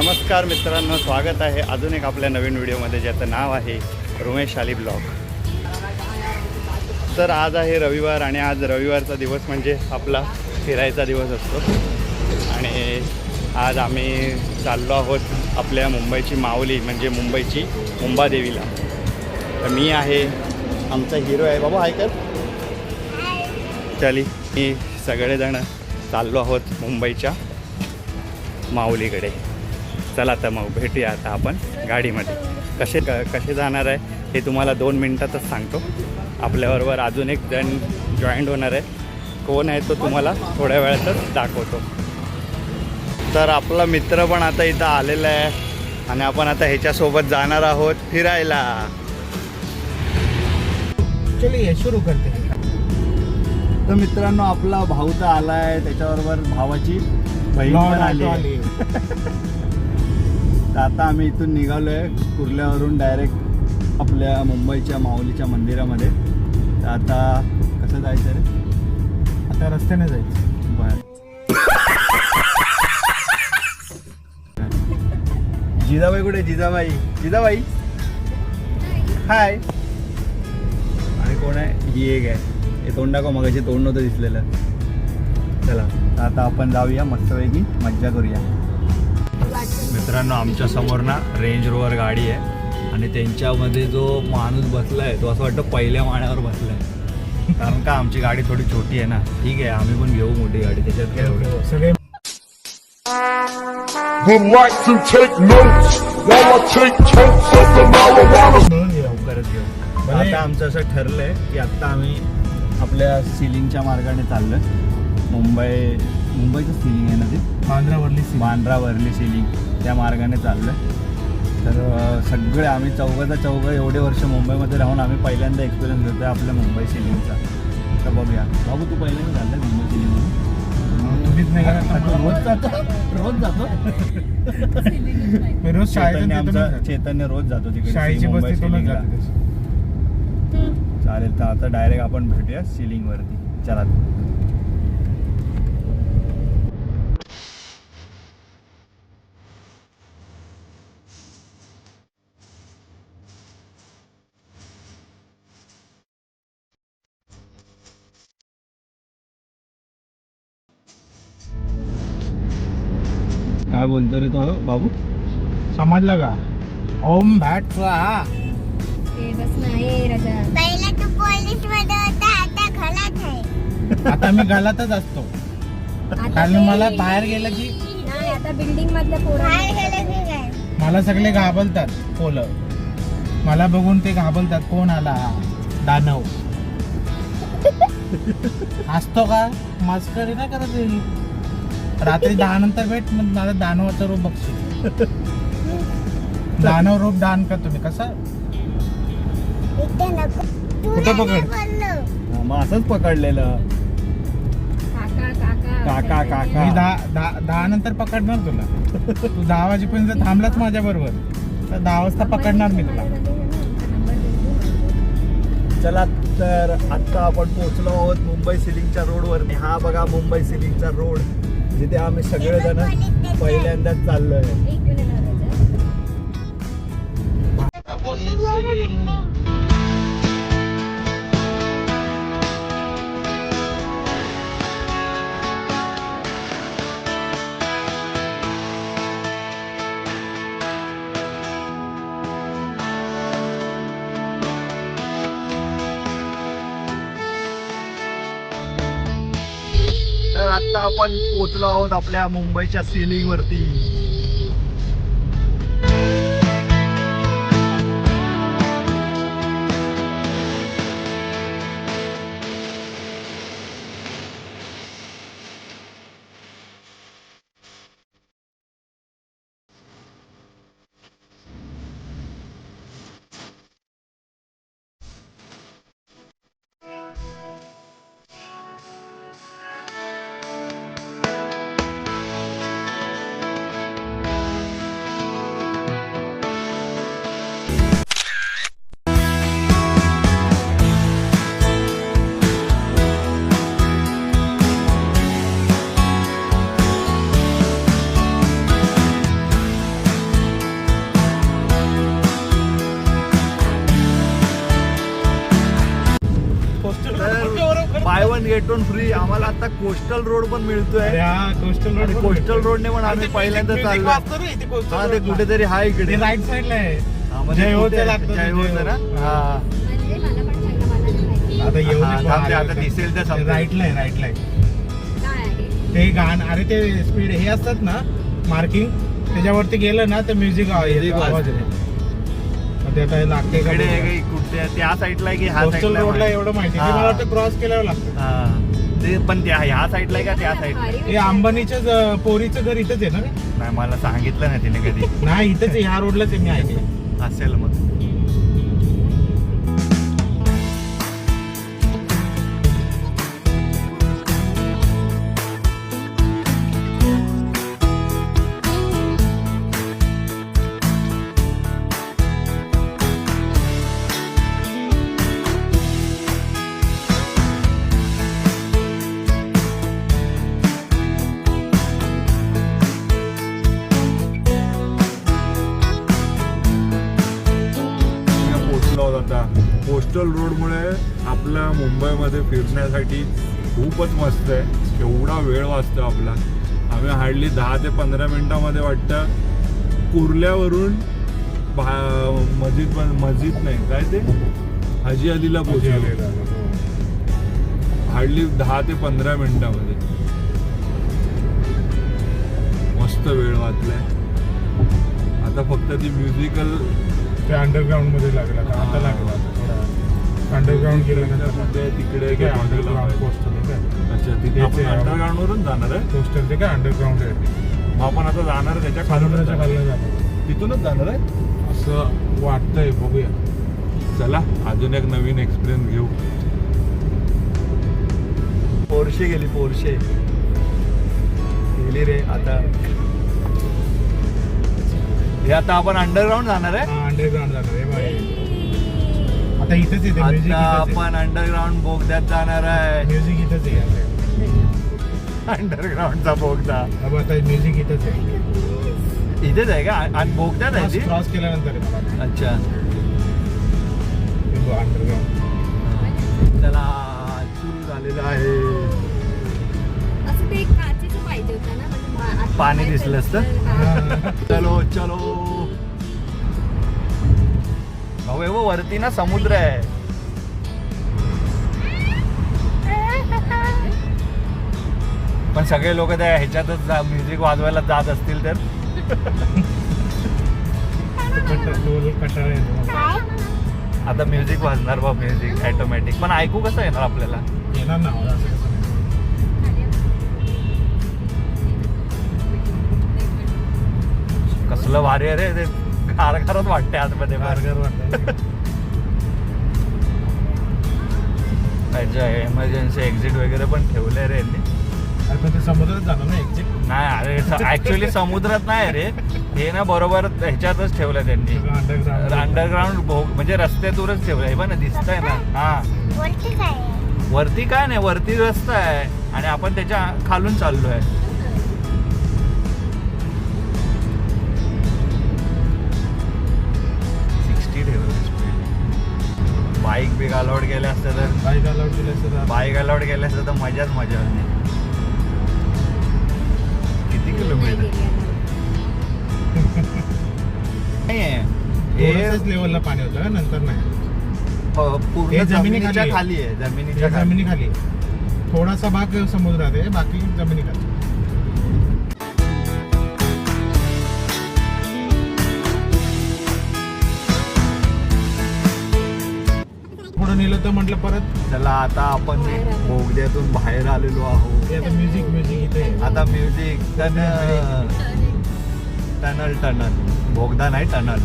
नमस्कार मित्रांनो, स्वागत आहे अजून एक आपल्या नवीन व्हिडिओमध्ये ज्याचं नाव आहे रुमेश आली ब्लॉग. तर आज आहे रविवार आणि आज रविवारचा दिवस म्हणजे आपला फिरायचा दिवस असतो. आणि आज आम्ही चाललो आहोत आपल्या मुंबईची माऊली म्हणजे मुंबईची मुंबादेवीला. तर मी आहे, आमचा हिरो आहे बाबा, हाय कर. चली, मी सगळेजण चाललो आहोत मुंबईच्या माऊलीकडे. चला तर मग भेटूया आता आपण गाडीमध्ये. कसे जाणार आहे हे तुम्हाला 2 मिनटातच सांगतो. आपल्याबरोबर अजून एक जण जॉईंट होणार आहे. कोण आहे तो तुम्हाला थोड्या वेळातच दाखवतो. तर आपला मित्र पण आता इथं आलेला आहे आणि आपण आता ह्याच्यासोबत जाणार आहोत फिरायला. चलिए सुरू करते. तर मित्रांनो, आपला भाऊ तर आला आहे, त्याच्याबरोबर भावाची बहीण पण आली. तर आता आम्ही इथून निघालो आहे कुर्ल्यावरून डायरेक्ट आपल्या मुंबईच्या माऊलीच्या मंदिरामध्ये. तर आता कसं जायचं रे? आता रस्त्याने जायचं. बरं. जिजाबाई कुठे? जिजाबाई हाय. आणि कोण आहे? ही एक आहे. हे तोंड दाखव, मगाशी तोंड नव्हतं दिसलेलं. चला आता आपण जाऊया, मस्तपैकी मज्जा करूया. मित्रांनो, आमच्या समोर ना रेंज रोवर गाडी आहे आणि त्यांच्यामध्ये जो माणूस बसला आहे तो असं वाटतं पहिल्या माळ्यावर बसला आहे. कारण का आमची गाडी थोडी छोटी आहे ना. ठीक आहे, आम्ही पण घेऊ मोठी गाडी, त्याच्यात काय एवढं. सगळे would like to take notes while I take totes of the marijuana. मिळून घेऊ. लवकरच घेऊ. आता आमचं असं ठरलं आहे की आत्ता आम्ही आपल्या सिलिंगच्या मार्गाने चाललो आहे. मुंबईचं सिलिंग आहे ना ते, बांद्रावरली सिलिंग, त्या मार्गाने चाललो आहे. तर सगळे आम्ही चौघं एवढे वर्ष मुंबईमध्ये राहून आम्ही पहिल्यांदा एक्सपिरियन्स घेतो आहे आपल्या मुंबई सिलिंगचा. तर बघूया. बाबू, तू पहिल्यांदा चाललं आहे मुंबई सिलिंगमध्ये? तुम्हीच नाही रोज जातो. मी रोज चैतन्य रोज जातो तिकडे शाळेची बस मुंबई तिथूनच सिलिंगला. जाते. चालेल, तर आता डायरेक्ट आपण भेटूया सिलिंगवरती. चला. काय बोलतो रे तो बाबू? समजलं का? ओम भॅट स्वाहा. बस नाही राजा. पहिला तू पोलीस मध्ये होता, आता घरात आहे. आता मी घालातच असतो. कारण मला बाहेर गेलं की नाही, आता बिल्डिंग मधल्या पोरं बाहेर गेलं की काय? मला सगळे घाबरतात. पोलं मला बघून ते घाबरतात. कोण आला? दानव. असतो का? मस्करी नाही करत आहे. रात्री 10 नंतर भेट, मग मला दानवाचं रूप बघशील. दानव रूप दान का तुम्ही कसं? कुठं पकड? मग असंच पकडलेलं. काका काका. मी 10 नंतर पकडणार तुला. तू 10 वाजेपर्यंत थांबलाच माझ्या बरोबर तर 10 वाजता पकडणार मी तुला. चला, तर आत्ता आपण पोहोचलो आहोत मुंबई सिलिंगच्या रोडवरती. हा बघा मुंबई सिलिंगचा रोड, जिथे आम्ही सगळेजण पहिल्यांदाच चाललोय. एक मिनिट राजा. तर आत्ता आपण पोहोचलो आहोत आपल्या मुंबईच्या सिलिंगवरती. Buy one get one free. आम्हाला आता कोस्टल रोड पण मिळतोय. कोस्टल आणि कोस्टल रोडने पण आम्ही पहिल्यांदा चाललो. हा ते कुठेतरी हा इकडे राईट साईडला आहे. हा, म्हणजे जय होतं कुठे? लागतं, जय होतं ना. हा म्हणजे मला पण सांगा, मला नाही माहिती. आता येऊ हा, दे, थांब ते आले आता होते. दिसेल ते समजेल. राईटला आहे, राईटला आहे. काय आहे? ते गाणं, अरे ते स्पीड हे असतात ना मार्किंग, त्याच्यावरती गेलं ना तर म्युझिक आवाज येतो. मग ते आता लागते का इकडे बघूया. आहे का? कुठे त्या साईडला आहे की ह्या कोस्टल साईडला रोडला आहे? एवढं माहिती, ते हा. मला वाटतं क्रॉस केल्यावर लागतं. हा ते पण त्या ह्या साईडला आहे का त्या साईडला? हे अंबानीच्या पोरीचं घर इथंच आहे ना रे? नाही मला सांगितलं नाही तिने कधी. नाही इथंच आहे, ह्या रोडलाच आहे, मी ऐकलं. असेल मग. पोचलो आहोत आता. कोस्टल रोडमुळे आपल्या मुंबईमध्ये फिरण्यासाठी खूपच मस्त आहे. एवढा वेळ वाचतो आपला. आम्ही हार्डली 10 ते 15 मिनिटामध्ये वाटतं कुर्ल्यावरून मस्जिद नाही काय ते हाजी अलीला पोचलो. हार्डली 10 ते 15 मिनिटामध्ये. मस्त वेळ वाचलाय. आता फक्त ती म्युझिकल ते अंडरग्राऊंड मध्ये लागला आता लागला थोडा अंडरग्राऊंड गेल्यानंतर तिकडे काय अंडरग्राऊंड कोस्टल आहे काय? अच्छा तिथे आपण अंडरग्राऊंड वरून जाणार आहे. कोस्टल ते काय अंडरग्राऊंड आहे, मग आपण आता जाणार आहे त्याच्या खालूनच्या खालनं जातो तिथूनच जाणार आहे. असं वाटतंय, बघूया. चला अजून एक नवीन एक्सपिरियन्स घेऊ. पोर्शे गेली, पोर्शे गेली रे. आता हे आता आपण अंडरग्राऊंड जाणार आहे. हा अंडरग्राऊंड जाणार आहे बाई. आता इथंच येते म्युझिक, आता आपण अंडरग्राऊंड बोगद्यात जाणार आहे. म्युझिक इथंच आहे. अंडरग्राऊंडचा बोगदा अब आता म्युझिक इथंच आहे, इथेच आहे का? आणि बोगद्यात आहे ती? क्रॉस केल्यानंतर आहे मला. अच्छा अंडरग्राऊंड चला सुरू झालेलं आहे. असं ते काचेचं पाहिजे होतं ना, म्हणजे आता पाणी दिसलं असतं. हा. चलो चलो भाऊ वो वरती ना समुद्र आहे. पण सगळे लोक त्या ह्याच्यातच म्युझिक वाजवायला जात असतील तर कंटाळा येतो. काय? आता म्युझिक वाजणार बा. Music automatic. पण ऐकू कसं येणार आपल्याला? येणार ना आवाज असं कसं नाही. कसलं भारी आहे रे ते. कारखारच वाटते आतमध्ये. कारगर वाटतं. त्याच्या एमर्जन्सी एक्झिट वगैरे पण ठेवले रे यांनी. अरे पण ते समुद्रात जाणार ना एक्झिट. नाही अरे ऍक्च्युली समुद्रात नाही रे. हे ना बरोबर ह्याच्यातच ठेवलं त्यांनी. अंडरग्राऊंड अंडरग्राऊंड म्हणजे रस्त्यातूनच ठेवलंय. हे पण दिसतंय ना. हा वरती काय आहे? वरती काय नाही, वरती रस्ता आहे आणि आपण त्याच्या खालून चाललोय. बाईक बिक अलाउड केले असते तर बाईक अलाउड केलं असतं तर बाईक अलाउड केले असते तर मजाच मजा होती. किती किलोमीटर हे थोडंसंच लेवलला पाणी होतं का, नंतर नाही. पूर्ण हे जमिनीच्या जमिनीखाली खाली आहे. जमिनीच्या खाली. जमिनीखाली थोडासा भाग समुद्रात आहे, बाकी जमिनीखाली. पुढे नेलं तर म्हटलं परत चला आता आपण बोगद्यातून बाहेर आलेलो आहोत. ते आता म्युझिक इथे आहे. आता म्युझिक टनल टनल बोगदा नाही टनल.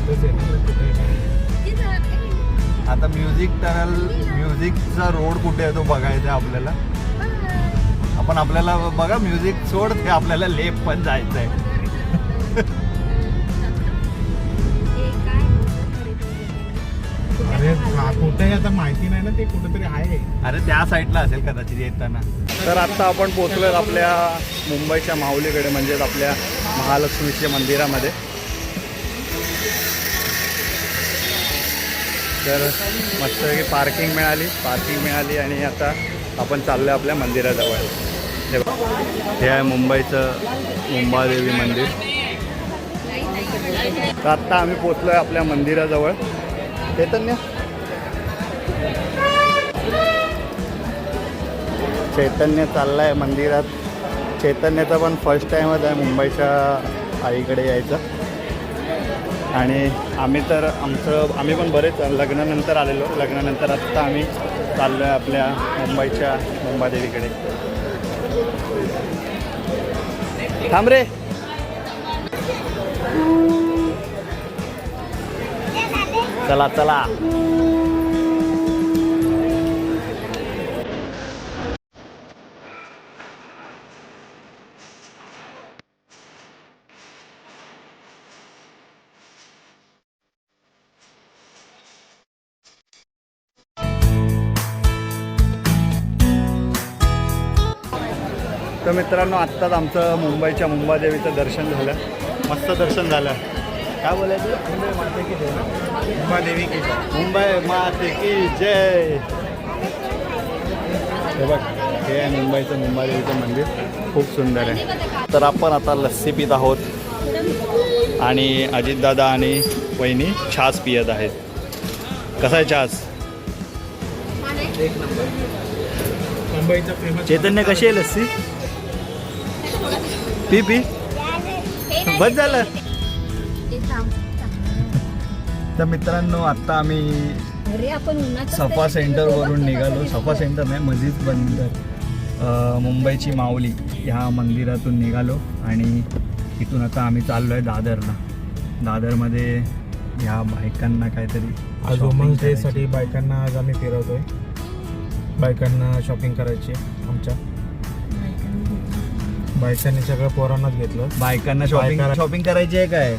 तसं आहे ना, कुठे काय. आता म्युझिक टनल म्युझिकचा रोड कुठे आहे तो बघायचा आहे आपल्याला. आपण आपल्याला बघा म्युझिक सोड ते आपल्याला लेप पण जायचं आहे. अरे कुठे आता माहिती नाही ना, ते कुठेतरी आहे. अरे त्या साईडला असेल कदाचित येताना. तर आता आपण पोहोचलोय आपल्या मुंबईच्या माहुलीकडे, म्हणजेच आपल्या महालक्ष्मीच्या मंदिरामध्ये. तर मस्तपैकी पार्किंग मिळाली आणि आता आपण चाललो आहे आपल्या मंदिराजवळ. हे बघा, हे आहे मुंबईचं मुंबादेवी मंदिर. तर आत्ता आम्ही पोचलो आहे आपल्या मंदिराजवळ. चैतन्य चालला आहे मंदिरात. चैतन्याचा पण फर्स्ट टाईमच आहे मुंबईच्या आईकडे यायचं. आणि आम्ही पण बरेच लग्नानंतर आलेलो. लग्नानंतर आत्ता आम्ही चाललो आहे आपल्या मुंबईच्या मुंबादेवीकडे. थांब रे. चला चला. तर मित्रांनो, आत्ताच आमचं मुंबईच्या मुंबादेवीचं दर्शन झालं. मस्त दर्शन झालं. काय बोलायचं? मुंबई माते की जय. मुंबादेवी की जय. मुंबई माते की जय. हे बघ, हे आहे मुंबईचं मुंबादेवीचं मंदिर. खूप सुंदर आहे. तर आपण आता लस्सी पित आहोत आणि अजितदादा आणि वहिनी छास पियत आहेत. कसा आहे छास? एक नंबर. मुंबईचा फेमस. चैतन्य, कशी आहे लस्सी? पी बस झालं. तर मित्रांनो, आत्ता आम्ही सफा सेंटरवरून निघालो. सफा सेंटर नाही, मस्जिद बंदर, मुंबईची माऊली ह्या मंदिरातून निघालो आणि इथून आता आम्ही चाललो आहे दादरला. दादरमध्ये ह्या बायकांना काहीतरी आज वुमन्स डेसाठी बायकांना आज आम्ही फिरवतोय. बायकांना शॉपिंग करायची आमच्या. बायकांनी सगळं पोरांनाच घेतलं. बायकांना शॉपिंग करायची आहे काय?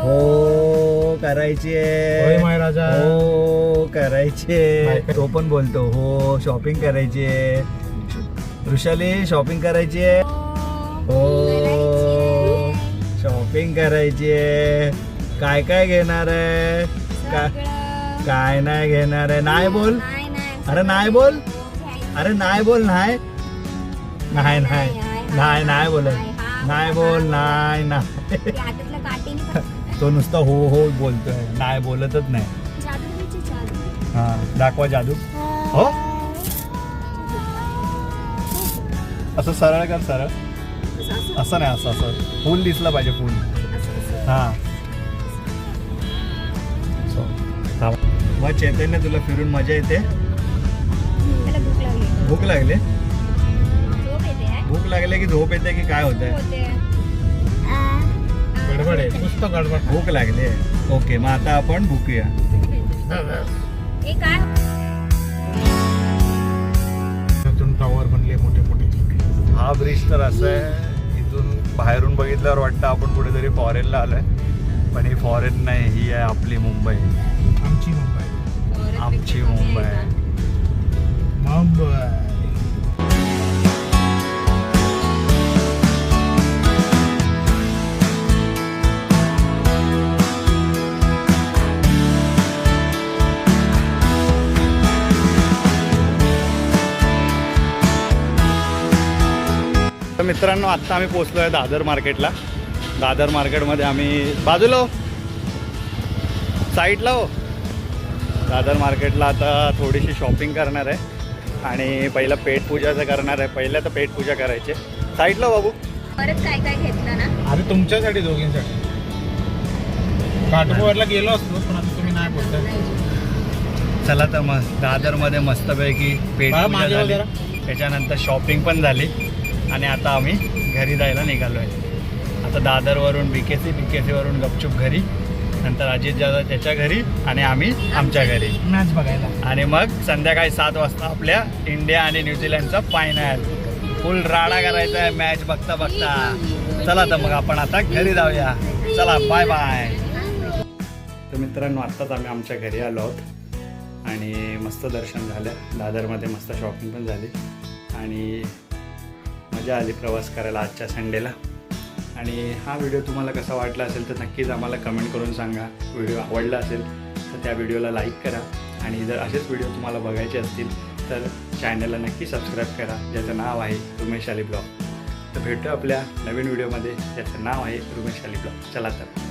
हो करायची आहे. महाराजा हो करायची आहे. तो पण बोलतो हो शॉपिंग करायची आहे. वृषाली शॉपिंग करायची आहे. हो शॉपिंग करायची आहे. काय काय घेणार आहे? काय नाही घेणार आहे? नाही बोल. अरे नाही बोल. अरे नाही बोल. नाही नाही नाही नाही नाही बोलत. नाही बोल. नाही नाही. तो नुसता हो हो बोलतोय, नाही बोलतच नाही. हा दाखवा जादू. हो असं सरळ कर. सरळ असं नाही, असं असं फुल दिसलं पाहिजे. फुल. हा मग चैतन्य, तुला फिरून मजा येते? भूक लागली? भूक लागले की झोप येते की काय होतंय? गडबड आहे, नुसतं गडबड. भूक लागली. ओके, मग आता आपण भूकूया. टॉवर बनले मोठे मोठे. हा ब्रिज तर असं आहे, इथून बाहेरून बघितल्यावर वाटतं आपण कुठेतरी फॉरेनला आलोय, पण ही फॉरेन नाही, ही आहे आपली मुंबई. आमची मुंबई. आमची मुंबई. मुंबई. तर मित्रांनो, आत्ता आम्ही पोचलो आहे दादर मार्केटला. दादर मार्केटमध्ये आम्ही बाजूला हो, साईडला हो. दादर मार्केटला आता थोडीशी शॉपिंग करणार आहे आणि पहिलं पेटपूजाचं करणार आहे. पहिलं तर पेटपूजा करायची. साईडला बाबू. परत काय काय घेतलं ना? अरे तुमच्यासाठी, दोघींसाठी. काटोवरला गेलो असतो पण आता तुम्ही नाही बोलता. चला तर मग दादरमध्ये मस्तपैकी पेटपूजा झाली, त्याच्यानंतर शॉपिंग पण झाली आणि आता आम्ही घरी जायला निघालो आहे. आता दादरवरून BKC वरून गपचूप घरी, नंतर अजित दादा त्याच्या घरी आणि आम्ही आमच्या घरी मॅच बघायला. आणि मग संध्याकाळी 7 वाजता आपल्या इंडिया आणि न्यूझीलंडचा फायनल. फुल राडा करायचा आहे मॅच बघता बघता. चला तर मग आपण आता घरी जाऊया. चला बाय बाय. तर मित्रांनो, आत्ताच आम्ही आमच्या घरी आलो आहोत आणि मस्त दर्शन झालं. दादरमध्ये मस्त शॉपिंग पण झाली आणि मजा आली प्रवास करायला आजच्या संडेला. आणि हा व्हिडिओ तुम्हाला कसा वाटला असेल तर नक्कीच आम्हाला कमेंट करून सांगा. व्हिडिओ आवडला असेल तर त्या व्हिडिओला लाईक करा आणि जर असेच व्हिडिओ तुम्हाला बघायचे असतील तर चॅनलला नक्की सबस्क्राईब करा, ज्याचं नाव आहे रुमेश अली ब्लॉग. तर भेटू आपल्या नवीन व्हिडिओमध्ये, ज्याचं नाव आहे रुमेश अली ब्लॉग. चला तर.